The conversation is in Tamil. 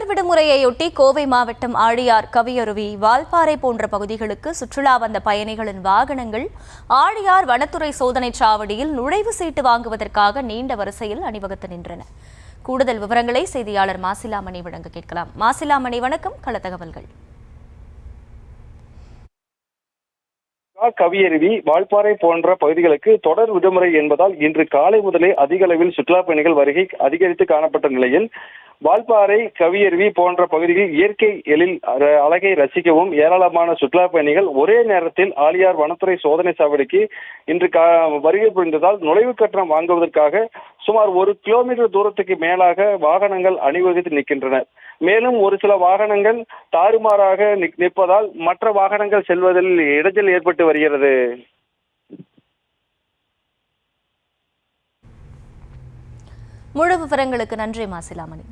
தொடர் விடுமுறையொட்டி கோவை மாவட்டம் ஆழியார், கவியருவி, வால்பாறை போன்ற பகுதிகளுக்கு சுற்றுலா வந்த பயணிகளின் வாகனங்கள் ஆழியார் வனத்துறை சோதனைச் சாவடியில் நுழைவு சீட்டு வாங்குவதற்காக நீண்ட வரிசையில் அணிவகுத்து நின்றன. கூடுதல் விவரங்களை செய்தியாளர் மாசிலாமணி வழங்க கேட்கலாம். மாசிலாமணி, வணக்கம். கள தகவல்கள். கவியருவி, வால்பாறை போன்ற பகுதிகளுக்கு தொடர் விடுமுறை என்பதால் இன்று காலை முதலே அதிக அளவில் சுற்றுலா பயணிகள் வருகை அதிகரித்து காணப்பட்ட நிலையில் வால்பாறை, கவியருவி போன்ற பகுதிகளில் இயற்கை எழில் அழகை ரசிக்கவும் ஏராளமான சுற்றுலா பயணிகள் ஒரே நேரத்தில் ஆழியார் வனத்துறை சோதனை சாவடிக்கு இன்று வருகை புரிந்ததால் நுழைவு கட்டணம் வாங்குவதற்காக சுமார் 1 கிலோமீட்டர் தூரத்துக்கு மேலாக வாகனங்கள் அணிவகுத்து நிற்கின்றன. மேலும் ஒரு சில வாகனங்கள் தாறுமாறாக நிற்பதால் மற்ற வாகனங்கள் செல்வதில் இடைஞ்சல் ஏற்பட்டு வருகிறது. முழு விவரங்களுக்கு நன்றி மாசிலாமணி.